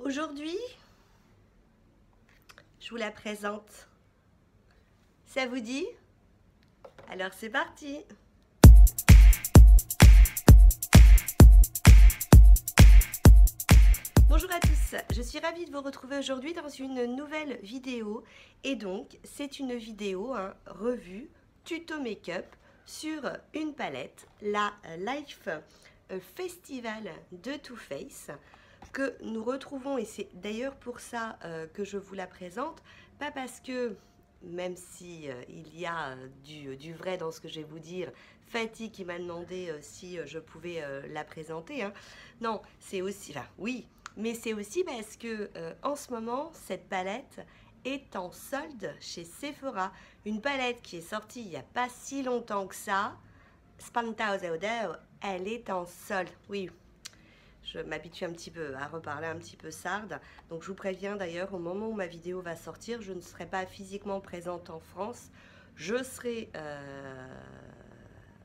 Aujourd'hui, je vous la présente. Ça vous dit? Alors c'est parti! Bonjour à tous, je suis ravie de vous retrouver aujourd'hui dans une nouvelle vidéo. Et donc, c'est une vidéo, revue, tuto make-up sur une palette, la Life Festival de Too Faced, que nous retrouvons, et c'est d'ailleurs pour ça que je vous la présente, pas parce que, même si il y a du vrai dans ce que je vais vous dire, Fatih qui m'a demandé si je pouvais la présenter, non, c'est aussi, enfin oui, mais c'est aussi parce que en ce moment, cette palette est en solde chez Sephora. Une palette qui est sortie il n'y a pas si longtemps que ça, Spantauseudeo, elle est en solde. Oui, je m'habitue un petit peu à reparler un petit peu sarde. Donc je vous préviens d'ailleurs, au moment où ma vidéo va sortir, je ne serai pas physiquement présente en France. Je serai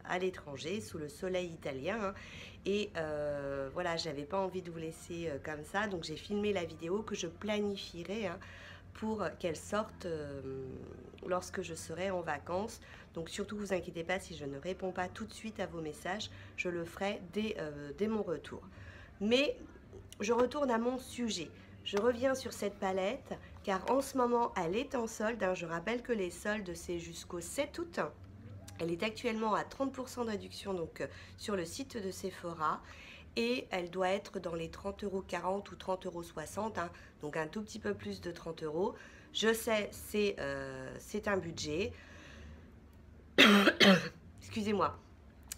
à l'étranger, sous le soleil italien. Et voilà, j'avais pas envie de vous laisser comme ça. Donc j'ai filmé la vidéo que je planifierai pour qu'elle sorte lorsque je serai en vacances. Donc surtout, vous inquiétez pas si je ne réponds pas tout de suite à vos messages. Je le ferai dès mon retour. Mais je retourne à mon sujet. Je reviens sur cette palette car en ce moment elle est en solde. Je rappelle que les soldes c'est jusqu'au 7 août. Elle est actuellement à 30% de réduction donc, sur le site de Sephora. Et elle doit être dans les 30,40 € ou 30,60 €, donc un tout petit peu plus de 30 €. Je sais, c'est un budget. Excusez-moi.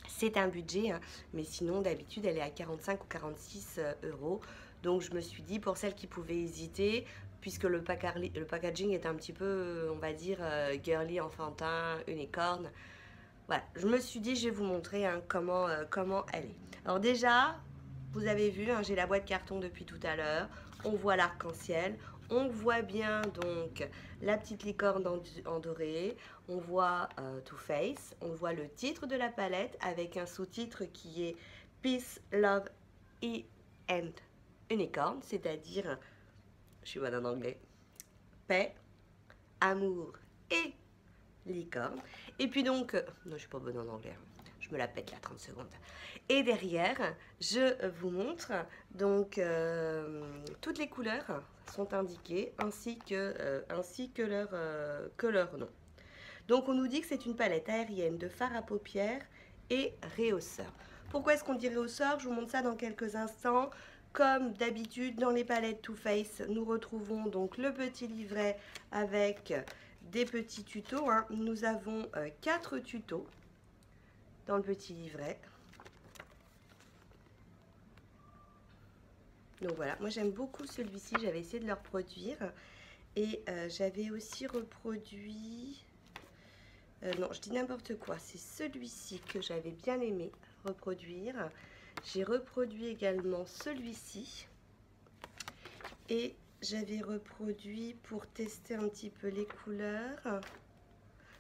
C'est un budget, mais sinon d'habitude elle est à 45 ou 46 €. Donc je me suis dit, pour celles qui pouvaient hésiter, puisque le packaging est un petit peu, on va dire, girly, enfantin, unicorne. Voilà, je me suis dit, je vais vous montrer comment elle est. Alors déjà, vous avez vu, j'ai la boîte carton depuis tout à l'heure. On voit l'arc-en-ciel. On voit bien donc la petite licorne en doré. On voit Too Faced. On voit le titre de la palette avec un sous-titre qui est Peace, Love and Unicorn, c'est-à-dire, je suis bonne en anglais, paix, amour et licorne. Et puis donc, non, je suis pas bonne en anglais, je me la pète là 30 secondes. Et derrière, je vous montre donc toutes les couleurs sont indiquées ainsi que leur nom. Donc on nous dit que c'est une palette aérienne de fard à paupières et rehausseur. Pourquoi est-ce qu'on dit rehausseur? Je vous montre ça dans quelques instants. Comme d'habitude dans les palettes Too Faced, nous retrouvons donc le petit livret avec des petits tutos. Nous avons 4 tutos dans le petit livret. Donc voilà, moi j'aime beaucoup celui-ci, j'avais essayé de le reproduire. Et j'avais aussi reproduit... non, je dis n'importe quoi, c'est celui-ci que j'avais bien aimé reproduire. J'ai reproduit également celui-ci. Et j'avais reproduit, pour tester un petit peu les couleurs,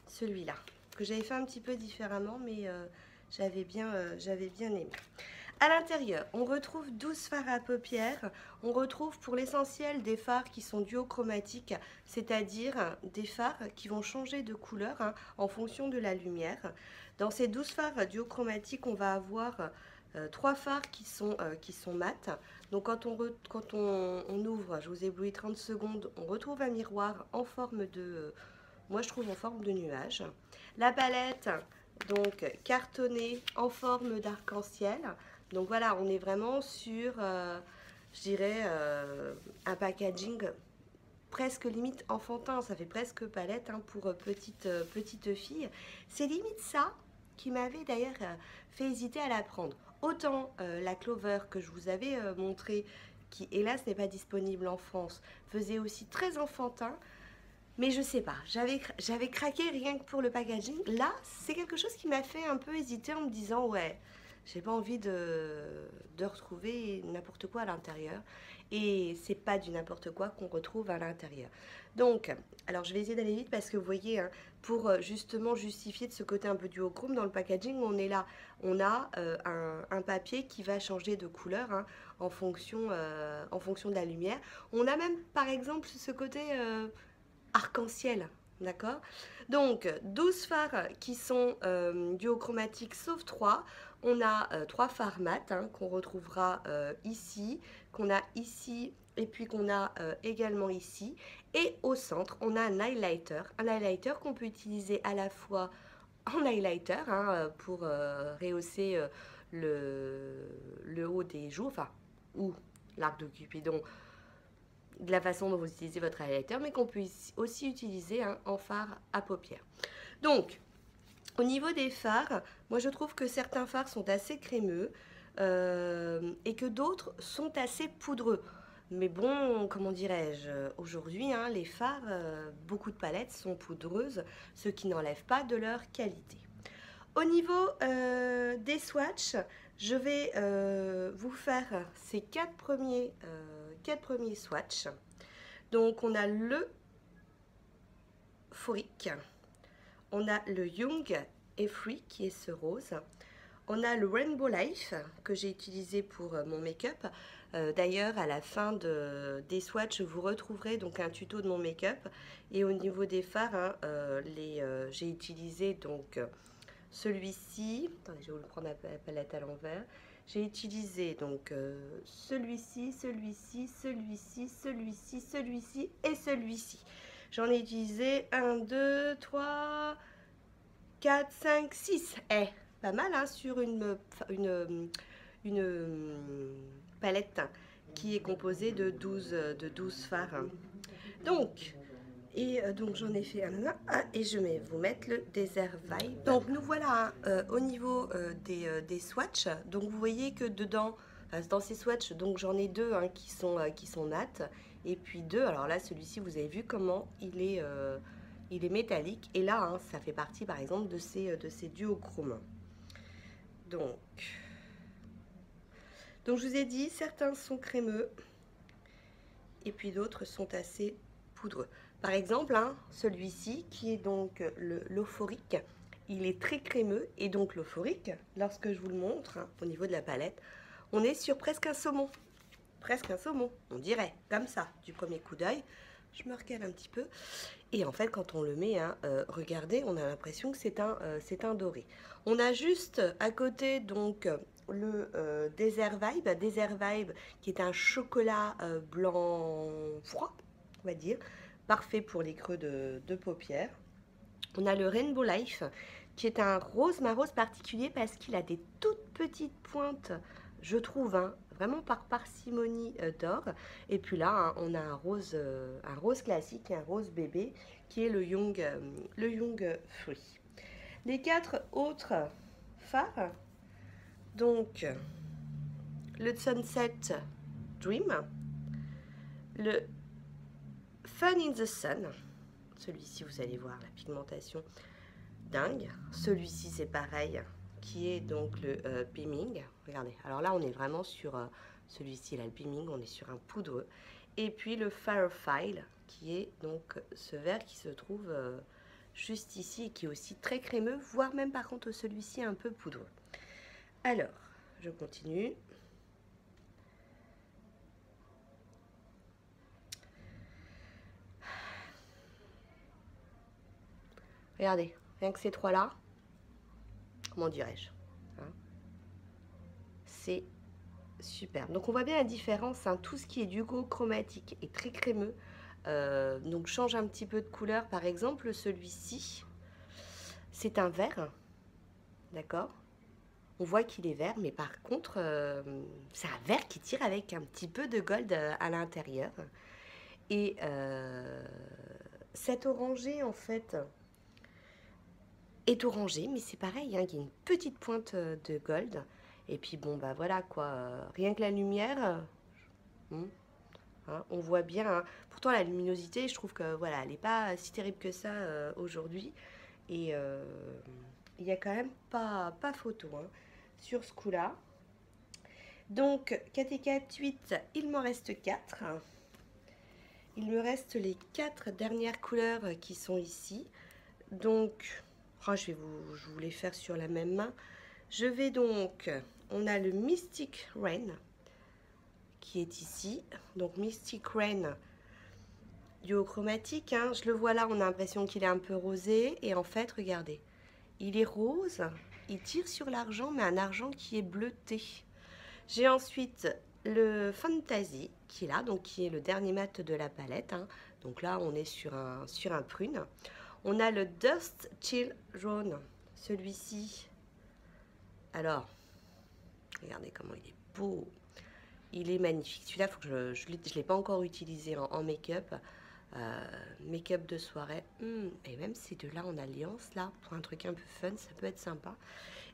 celui-là, que j'avais fait un petit peu différemment, mais j'avais bien aimé. À l'intérieur, on retrouve 12 fards à paupières. On retrouve pour l'essentiel des fards qui sont duochromatiques, c'est-à-dire des fards qui vont changer de couleur en fonction de la lumière. Dans ces 12 fards duochromatiques, on va avoir 3 fards qui sont mat. Donc quand on ouvre, je vous éblouis 30 secondes, on retrouve un miroir en forme de... moi je trouve en forme de nuage. La palette, donc cartonnée en forme d'arc-en-ciel. Donc voilà, on est vraiment sur, je dirais, un packaging presque limite enfantin. Ça fait presque palette pour petite fille. C'est limite ça qui m'avait d'ailleurs fait hésiter à la prendre. Autant la Clover que je vous avais montré, qui hélas n'est pas disponible en France, faisait aussi très enfantin. Mais je sais pas, j'avais craqué rien que pour le packaging. Là, c'est quelque chose qui m'a fait un peu hésiter en me disant, ouais, J'ai pas envie de retrouver n'importe quoi à l'intérieur. Et c'est pas du n'importe quoi qu'on retrouve à l'intérieur. Donc, alors je vais essayer d'aller vite parce que vous voyez, hein, pour justement justifier de ce côté un peu duochrome dans le packaging, on est là. On a un papier qui va changer de couleur, hein, en fonction de la lumière. On a même par exemple ce côté arc-en-ciel. D'accord. Donc 12 fards qui sont duochromatiques sauf 3. On a 3 fards mat, hein, qu'on retrouvera ici, qu'on a ici et puis qu'on a également ici. Et au centre, on a un highlighter qu'on peut utiliser à la fois en highlighter, hein, pour rehausser le haut des joues, enfin, ou l'arc de Cupidon, de la façon dont vous utilisez votre highlighter, mais qu'on peut aussi utiliser, hein, en fard à paupières. Donc, au niveau des fards, moi je trouve que certains fards sont assez crémeux et que d'autres sont assez poudreux. Mais bon, comment dirais-je, aujourd'hui, hein, les fards, beaucoup de palettes sont poudreuses, ce qui n'enlève pas de leur qualité. Au niveau des swatchs, je vais vous faire ces quatre premiers swatchs. Donc on a le Phoric, on a le Young et Free qui est ce rose, on a le Rainbow Life que j'ai utilisé pour mon make-up. D'ailleurs, à la fin des swatchs, vous retrouverez donc un tuto de mon make-up. Et au niveau des fards, hein, j'ai utilisé donc celui-ci. Attendez, je vais vous le prendre la palette à l'envers. J'ai utilisé donc celui-ci, celui-ci, celui-ci, celui-ci, celui-ci et celui-ci. J'en ai utilisé 1, 2, 3, 4, 5, 6. Eh, pas mal, hein, sur une palette qui est composée de 12 fards. Donc, donc j'en ai fait un et je vais vous mettre le Desert Vibe. Donc nous voilà au niveau des swatchs. Donc vous voyez que dedans, dans ces swatchs, donc j'en ai deux, hein, qui sont mat, et puis deux. Alors là, celui-ci, vous avez vu comment il est métallique. Et là, hein, ça fait partie par exemple de ces duochromes. Donc je vous ai dit, certains sont crémeux et puis d'autres sont assez poudreux. Par exemple, hein, celui-ci qui est donc l'euphorique, il est très crémeux et donc l'euphorique, lorsque je vous le montre, hein, au niveau de la palette, on est sur presque un saumon. Presque un saumon, on dirait, comme ça, du premier coup d'œil. Je me recale un petit peu. Et en fait, quand on le met, hein, regardez, on a l'impression que c'est un doré. On a juste à côté donc le Desert Vibe qui est un chocolat blanc froid, on va dire, parfait pour les creux de paupières. On a le Rainbow Life qui est un rose rose particulier parce qu'il a des toutes petites pointes, je trouve, hein, vraiment par parcimonie d'or. Et puis là, hein, on a un rose classique, un rose bébé qui est le Young Free. Les quatre autres fards, donc le Sunset Dream, le Fun in the Sun, celui-ci vous allez voir la pigmentation dingue, celui-ci c'est pareil, qui est donc le Beaming. Regardez, alors là on est vraiment sur celui-ci là, le Beaming, on est sur un poudreux. Et puis le Firefly qui est donc ce vert qui se trouve juste ici et qui est aussi très crémeux, voire même par contre celui-ci un peu poudreux. Alors, je continue. Regardez, rien que ces trois-là, comment dirais-je, hein, c'est super. Donc on voit bien la différence, hein, tout ce qui est duochromatique est très crémeux, donc change un petit peu de couleur. Par exemple, celui-ci, c'est un vert, d'accord? On voit qu'il est vert, mais par contre, c'est un vert qui tire avec un petit peu de gold à l'intérieur. Et cet orangé, en fait, est orangé, mais c'est pareil, hein, il y a une petite pointe de gold. Et puis bon, bah voilà quoi, rien que la lumière, hein, on voit bien, hein. Pourtant la luminosité, je trouve que voilà, elle n'est pas si terrible que ça aujourd'hui. Et il n'y a quand même pas photo, hein, sur ce coup-là. Donc, 4 et 4, 8, il m'en reste 4. Il me reste les 4 dernières couleurs qui sont ici. Donc, oh, je vous les faire sur la même main. Je vais donc, on a le Mystic Rain qui est ici. Donc, Mystic Rain duochromatique. Hein. Je le vois là, on a l'impression qu'il est un peu rosé. Et en fait, regardez, il est rose. Il tire sur l'argent, mais un argent qui est bleuté. J'ai ensuite le Fantasy qui est là, donc qui est le dernier mat de la palette. Hein. Donc là, on est sur un prune. On a le Dust Chill jaune, celui-ci. Alors, regardez comment il est beau. Il est magnifique. Celui-là, faut que je ne l'ai pas encore utilisé en make-up. Make-up de soirée. Et même ces deux-là en alliance, là, pour un truc un peu fun, ça peut être sympa.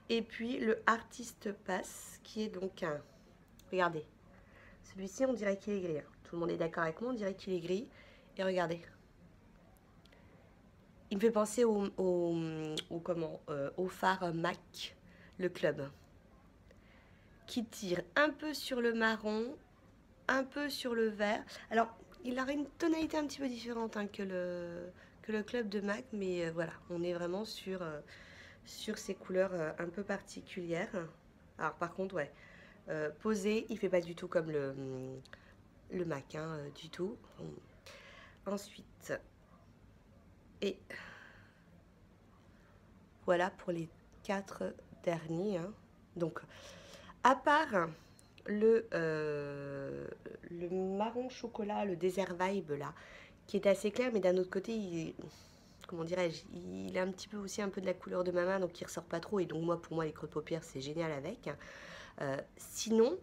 Et puis, le Artist Pass, qui est donc un... Regardez. Celui-ci, on dirait qu'il est gris. Tout le monde est d'accord avec moi, on dirait qu'il est gris. Et regardez. Il me fait penser au phare MAC, le club, qui tire un peu sur le marron, un peu sur le vert. Alors, il aurait une tonalité un petit peu différente hein, que le club de MAC, mais voilà, on est vraiment sur ces couleurs un peu particulières. Alors, par contre, ouais, posé, il fait pas du tout comme le MAC, hein, du tout. Ensuite, et voilà pour les 4 derniers. Hein. Donc, à part le marron chocolat, le désert vibe là, qui est assez clair, mais d'un autre côté, comment dirais-je, il a un petit peu aussi un peu de la couleur de ma main, donc il ressort pas trop. Et donc moi, pour moi, les creux de paupières, c'est génial avec. Sinon,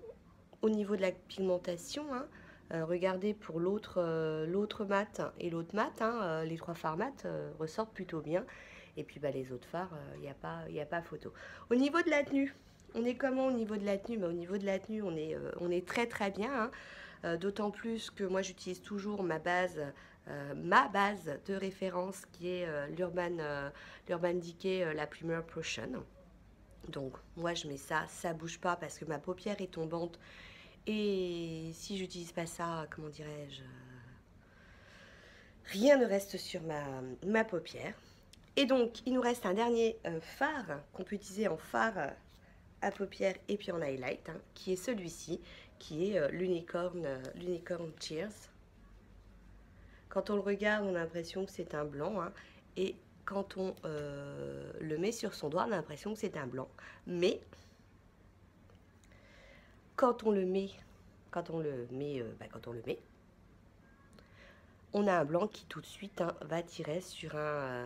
au niveau de la pigmentation, hein, regardez pour l'autre mat et l'autre mat, hein, les 3 fards mat ressortent plutôt bien. Et puis bah, les autres fards, il n'y a pas photo. Au niveau de la tenue, on est comment au niveau de la tenue? Au niveau de la tenue, on est très très bien. Hein. D'autant plus que moi j'utilise toujours ma base de référence qui est l'Urban Decay, la Primer Potion. Donc moi je mets ça, ça bouge pas parce que ma paupière est tombante. Et si j'utilise pas ça, comment dirais-je, rien ne reste sur ma paupière. Et donc, il nous reste un dernier fard qu'on peut utiliser en fard à paupières et puis en highlight, hein, qui est celui-ci, qui est l'Unicorn Cheers. Quand on le regarde, on a l'impression que c'est un blanc, hein, et quand on le met sur son doigt, on a l'impression que c'est un blanc. Mais quand on le met, on a un blanc qui tout de suite hein, va tirer sur un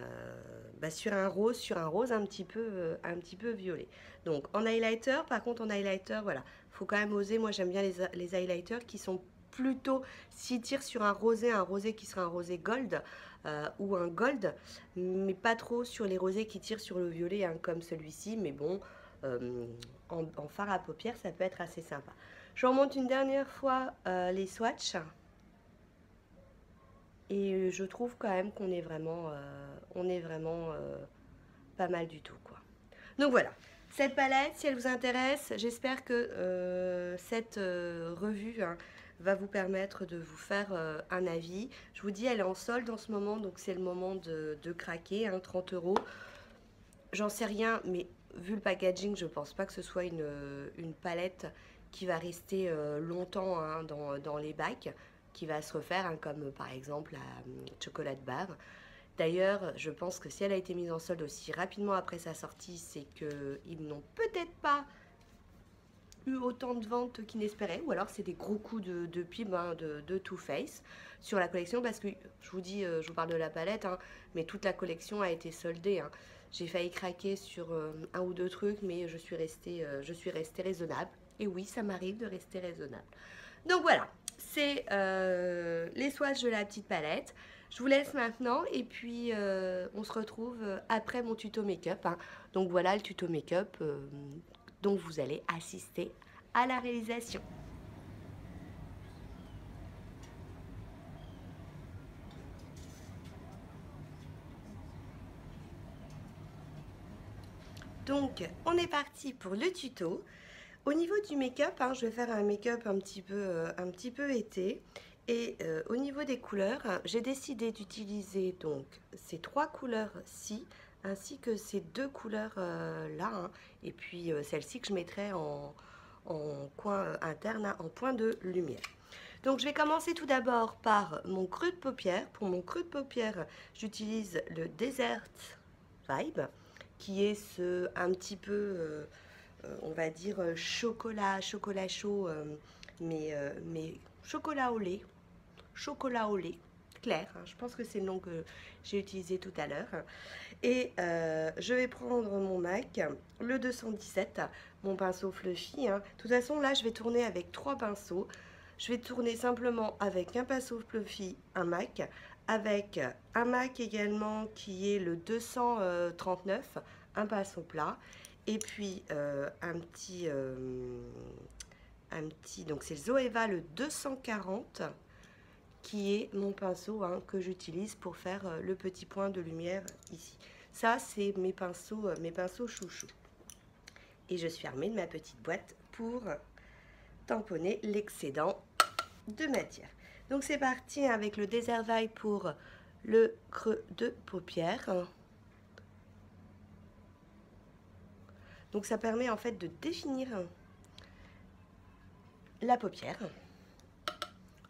rose un petit peu violet. Donc en highlighter, par contre en highlighter, voilà, faut quand même oser. Moi j'aime bien les highlighters qui sont plutôt, s'ils tirent sur un rosé qui sera un rosé gold ou un gold, mais pas trop sur les rosés qui tirent sur le violet hein, comme celui-ci. Mais bon, en fard à paupières, ça peut être assez sympa. Je remonte une dernière fois les swatchs. Et je trouve quand même qu'on est vraiment, pas mal du tout, quoi. Donc voilà, cette palette, si elle vous intéresse, j'espère que cette revue hein, va vous permettre de vous faire un avis. Je vous dis, elle est en solde en ce moment, donc c'est le moment de craquer, hein, 30 €. J'en sais rien, mais vu le packaging, je pense pas que ce soit une palette qui va rester longtemps hein, dans les bacs, qui va se refaire, hein, comme par exemple la Chocolate Bar. D'ailleurs, je pense que si elle a été mise en solde aussi rapidement après sa sortie, c'est qu'ils n'ont peut-être pas eu autant de ventes qu'ils n'espéraient, ou alors c'est des gros coups de pub hein, de Too Faced sur la collection, parce que je vous dis, je vous parle de la palette, hein, mais toute la collection a été soldée. Hein. J'ai failli craquer sur un ou deux trucs, mais je suis restée raisonnable. Et oui, ça m'arrive de rester raisonnable. Donc voilà, c'est les swatchs de la petite palette. Je vous laisse maintenant et puis on se retrouve après mon tuto make-up. Hein. Donc voilà le tuto make-up dont vous allez assister à la réalisation. Donc on est parti pour le tuto. Au niveau du make-up, hein, je vais faire un make-up un petit peu été. Et au niveau des couleurs, j'ai décidé d'utiliser donc ces 3 couleurs-ci, ainsi que ces 2 couleurs-là, hein, et puis celle-ci que je mettrai en coin interne, hein, en point de lumière. Donc je vais commencer tout d'abord par mon creux de paupière. Pour mon creux de paupière, j'utilise le Desert Vibe, qui est un petit peu, on va dire, chocolat chaud, mais chocolat au lait clair, hein, je pense que c'est le nom que j'ai utilisé tout à l'heure. Et je vais prendre mon MAC, le 217, mon pinceau fluffy, hein. De toute façon, là, je vais tourner avec 3 pinceaux. Je vais tourner simplement avec un pinceau fluffy, un MAC, avec un MAC également qui est le 239, un pinceau plat, et puis donc c'est le Zoeva le 240, qui est mon pinceau, hein, que j'utilise pour faire le petit point de lumière ici. Ça, c'est mes pinceaux chouchou. Et je suis armée de ma petite boîte pour tamponner l'excédent de matière. Donc c'est parti avec le Desert Vibe pour le creux de paupière. Donc ça permet en fait de définir la paupière,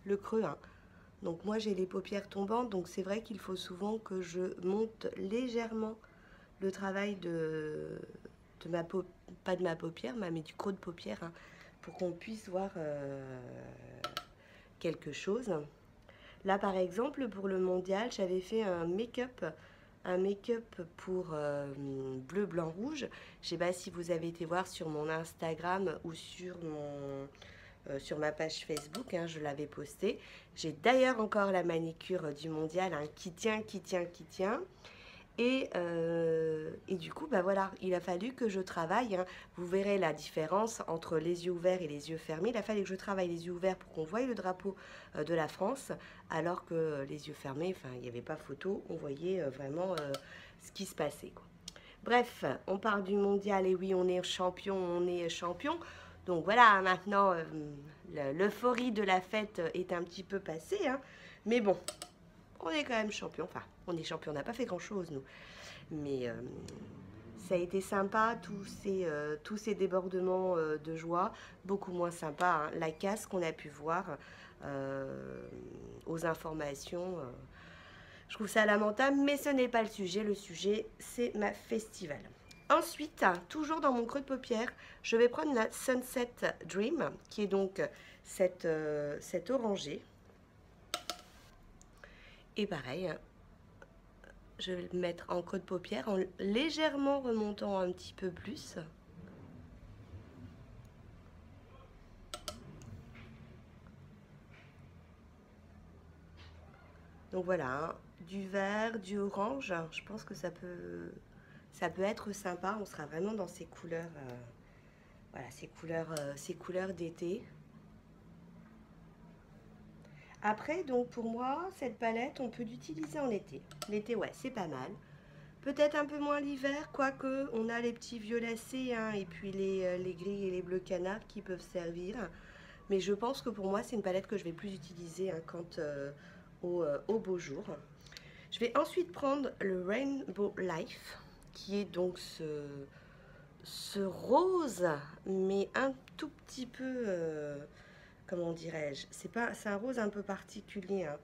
le creux, hein. Donc moi j'ai les paupières tombantes, donc c'est vrai qu'il faut souvent que je monte légèrement le travail de ma paupière, pas de ma paupière, mais du creux de paupière, hein, pour qu'on puisse voir quelque chose. Là par exemple pour le mondial, j'avais fait un make-up pour bleu, blanc, rouge. Je sais pas si vous avez été voir sur mon Instagram ou sur ma page Facebook, hein, je l'avais posté. J'ai d'ailleurs encore la manicure du mondial, hein, qui tient. Et du coup, bah voilà, il a fallu que je travaille, hein. Vous verrez la différence entre les yeux ouverts et les yeux fermés. Il a fallu que je travaille les yeux ouverts pour qu'on voie le drapeau de la France, alors que les yeux fermés, enfin, il n'y avait pas photo, on voyait vraiment ce qui se passait, quoi. Bref, on parle du mondial et oui, on est champion. Donc voilà, maintenant, l'euphorie de la fête est un petit peu passée, hein. Mais bon, on est quand même champion. Enfin, on est champion, on n'a pas fait grand-chose, nous. Mais ça a été sympa, tous ces débordements de joie. Beaucoup moins sympa, hein, la casse qu'on a pu voir aux informations. Je trouve ça lamentable, mais ce n'est pas le sujet. Le sujet, c'est ma festival. Ensuite, toujours dans mon creux de paupière, je vais prendre la Sunset Dream, qui est donc cette orangée. Et pareil, je vais le mettre en creux de paupière en légèrement remontant un petit peu plus. Donc voilà, hein, du vert, du orange, je pense que ça peut être sympa. On sera vraiment dans ces couleurs, voilà, ces couleurs d'été. Après, donc pour moi, cette palette, on peut l'utiliser en été. L'été, ouais, c'est pas mal. Peut-être un peu moins l'hiver, quoique on a les petits violacés, hein, et puis les gris et les bleus canards qui peuvent servir. Mais je pense que pour moi, c'est une palette que je vais plus utiliser, hein, quant au beau jour. Je vais ensuite prendre le Rainbow Life, qui est donc ce rose, mais un tout petit peu, comment dirais-je, c'est un rose un peu particulier, hein.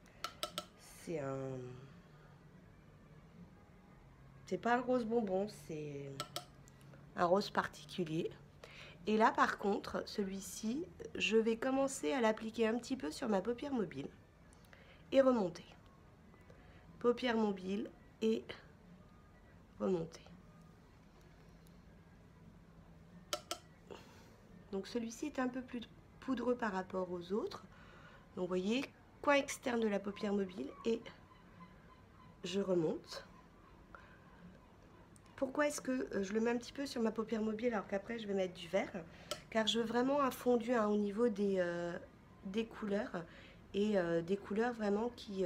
C'est pas un rose bonbon, c'est un rose particulier. Et là par contre, celui-ci, je vais commencer à l'appliquer un petit peu sur ma paupière mobile et remonter. Paupière mobile et remonter. Donc celui-ci est un peu plus poudreux par rapport aux autres. Donc vous voyez, coin externe de la paupière mobile et je remonte. Pourquoi est-ce que je le mets un petit peu sur ma paupière mobile alors qu'après je vais mettre du vert? Car je veux vraiment un fondu, hein, au niveau des couleurs. Et des couleurs vraiment qui...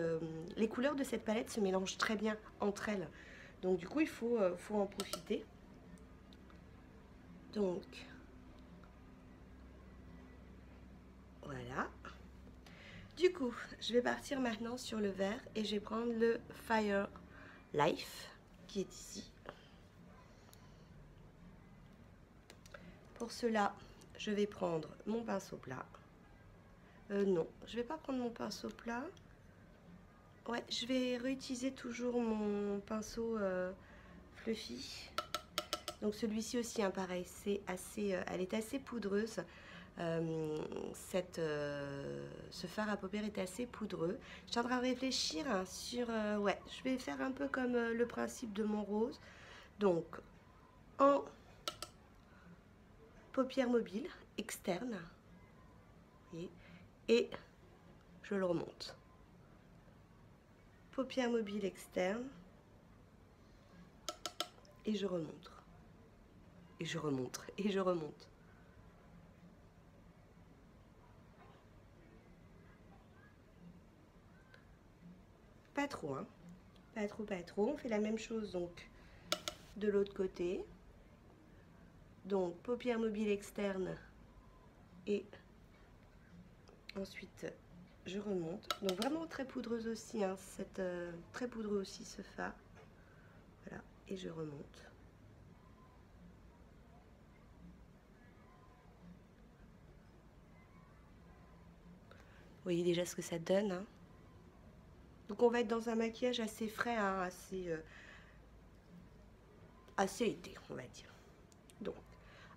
les couleurs de cette palette se mélangent très bien entre elles. Donc du coup, il faut en profiter. Donc, voilà. Du coup, je vais partir maintenant sur le vert et je vais prendre le Fire Life qui est ici. Pour cela, je vais prendre mon pinceau plat. Non, je vais pas prendre mon pinceau plat. Ouais, je vais réutiliser toujours mon pinceau fluffy. Donc celui-ci aussi, hein, pareil, c'est assez, elle est assez poudreuse. Ce fard à paupières est assez poudreux. Je suis en train de réfléchir hein, sur... ouais, je vais faire un peu comme le principe de mon rose. Donc, en paupières mobiles externes. Et je le remonte. Paupières mobiles externes. Et je remonte. Et je remonte. Et je remonte. Pas trop, hein. Pas trop, pas trop. On fait la même chose donc de l'autre côté. Donc paupières mobiles externes et ensuite je remonte. Donc vraiment très poudreuse aussi, hein, très poudreux aussi ce fard. Voilà, et je remonte. Vous voyez déjà ce que ça donne, hein. Donc on va être dans un maquillage assez frais, hein, assez été, on va dire. Donc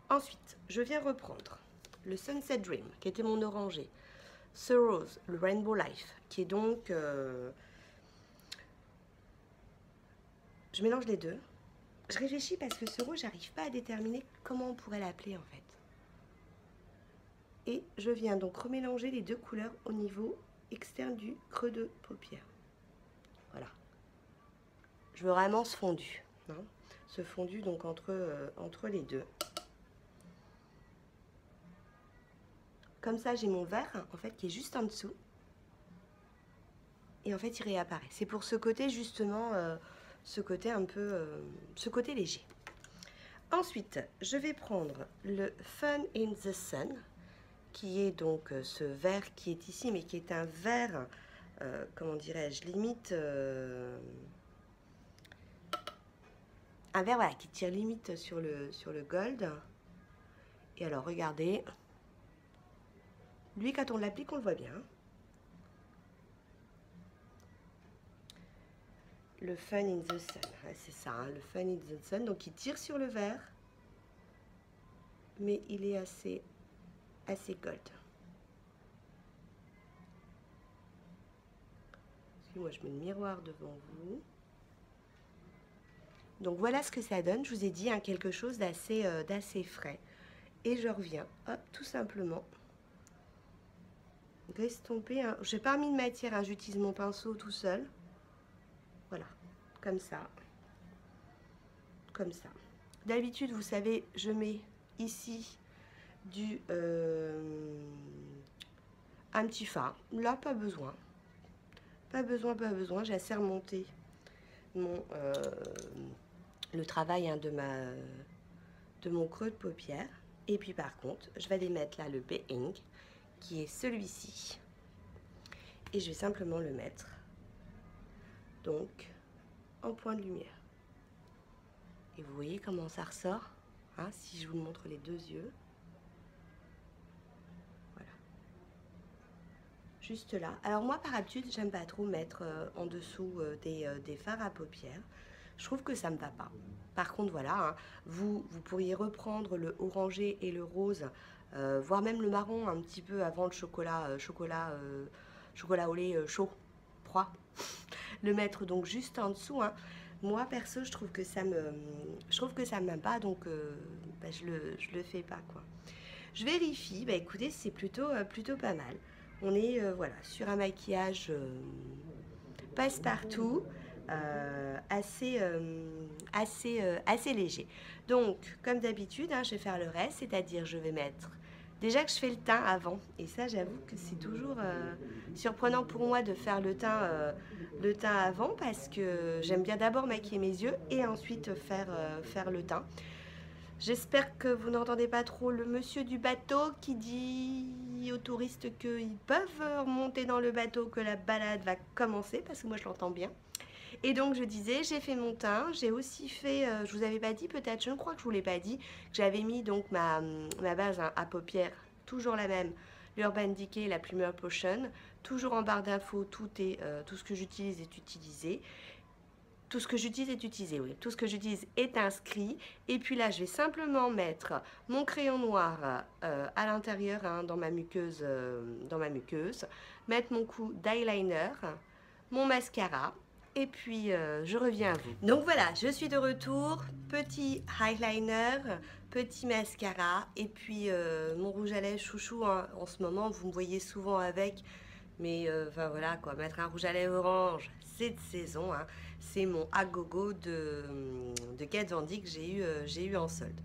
ensuite, je viens reprendre le Sunset Dream, qui était mon orangé, ce rose, le Rainbow Life, qui est donc... je mélange les deux. Je réfléchis parce que ce rose, j'arrive pas à déterminer comment on pourrait l'appeler en fait. Et je viens donc remélanger les deux couleurs au niveau externe du creux de paupière. Voilà. Je veux vraiment ce fondu, hein, ce fondu donc entre les deux. Comme ça, j'ai mon vert, en fait, qui est juste en dessous. Et en fait, il réapparaît. C'est pour ce côté, justement, ce côté un peu... ce côté léger. Ensuite, je vais prendre le Fun in the Sun, qui est donc ce vert qui est ici, mais qui est un vert, comment dirais-je, limite... un vert, voilà, qui tire limite sur le gold. Et alors, regardez... Lui, quand on l'applique, on le voit bien. Le Fun in the Sun, ouais, c'est ça, hein, le Fun in the Sun. Donc, il tire sur le vert, mais il est assez gold. Moi, je mets le miroir devant vous. Donc, voilà ce que ça donne. Je vous ai dit, hein, quelque chose d'assez frais. Et je reviens, hop, tout simplement. Estomper, hein. Je n'ai pas mis de matière, hein, j'utilise mon pinceau tout seul. Voilà, comme ça. Comme ça. D'habitude, vous savez, je mets ici un petit fard. Là, pas besoin. Pas besoin, pas besoin. J'ai assez remonté le travail, hein, de mon creux de paupière. Et puis par contre, je vais aller mettre là le B-Ink, qui est celui-ci. Et je vais simplement le mettre donc en point de lumière. Et vous voyez comment ça ressort, hein, si je vous montre les deux yeux. Voilà. Juste là. Alors moi, par habitude, j'aime pas trop mettre en dessous des fards à paupières. Je trouve que ça me va pas. Par contre, voilà, hein, vous pourriez reprendre le orangé et le rose, voire même le marron un petit peu avant le chocolat au lait chaud, froid. Le mettre donc juste en dessous, hein. Moi perso, je trouve que ça m'aime pas, donc bah, je le fais pas, quoi. Je vérifie, bah écoutez, c'est plutôt pas mal. On est voilà, sur un maquillage passe-partout, assez léger. Donc comme d'habitude, hein, je vais faire le reste, c'est-à-dire je vais mettre... Déjà que je fais le teint avant, et ça j'avoue que c'est toujours surprenant pour moi de faire le teint avant, parce que j'aime bien d'abord maquiller mes yeux et ensuite faire le teint. J'espère que vous n'entendez pas trop le monsieur du bateau qui dit aux touristes qu'ils peuvent monter dans le bateau, que la balade va commencer, parce que moi je l'entends bien. Et donc je disais, j'ai fait mon teint, j'ai aussi fait, je vous avais pas dit peut-être, je ne crois que je vous l'ai pas dit, que j'avais mis donc ma base à paupières, toujours la même, l'Urban Decay, la Plumer Potion, toujours en barre d'infos, tout ce que j'utilise est utilisé. Tout ce que j'utilise est utilisé, oui. Tout ce que j'utilise est inscrit. Et puis là, je vais simplement mettre mon crayon noir à l'intérieur, hein, dans ma muqueuse, mettre mon coup d'eyeliner, mon mascara. Et puis, je reviens à vous. Donc voilà, je suis de retour. Petit eyeliner, petit mascara. Et puis, mon rouge à lèvres chouchou, hein, en ce moment, vous me voyez souvent avec. Mais enfin voilà quoi, mettre un rouge à lèvres orange, c'est de saison, hein. C'est mon Agogo de Kat Von D que j'ai eu en solde.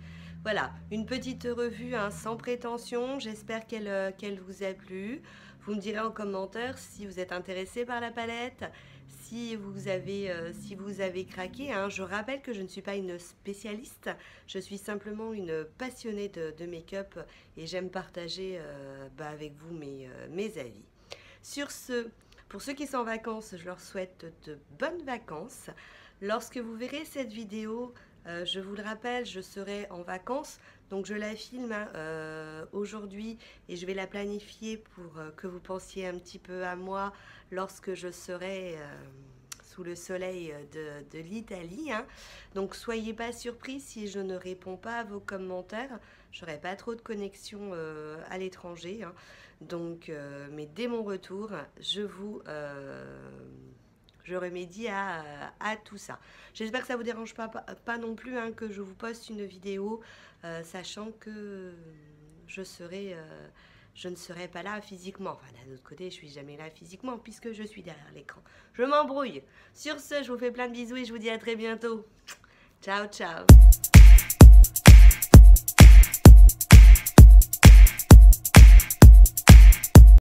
Voilà, une petite revue, hein, sans prétention, j'espère qu'elle vous a plu. Vous me direz en commentaire si vous êtes intéressé par la palette, si vous avez craqué, hein. Je rappelle que je ne suis pas une spécialiste, je suis simplement une passionnée de make-up et j'aime partager avec vous mes avis. Sur ce, pour ceux qui sont en vacances, je leur souhaite de bonnes vacances. Lorsque vous verrez cette vidéo, je vous le rappelle, je serai en vacances. Donc je la filme aujourd'hui et je vais la planifier pour que vous pensiez un petit peu à moi lorsque je serai sous le soleil de l'Italie, hein. Donc soyez pas surpris si je ne réponds pas à vos commentaires. Je n'aurai pas trop de connexion à l'étranger, hein. Donc, mais dès mon retour, je remédie à tout ça. J'espère que ça ne vous dérange pas non plus, hein, que je vous poste une vidéo, sachant que je ne serai pas là physiquement. Enfin, d'un autre côté, je suis jamais là physiquement puisque je suis derrière l'écran. Je m'embrouille. Sur ce, je vous fais plein de bisous et je vous dis à très bientôt. Ciao, ciao.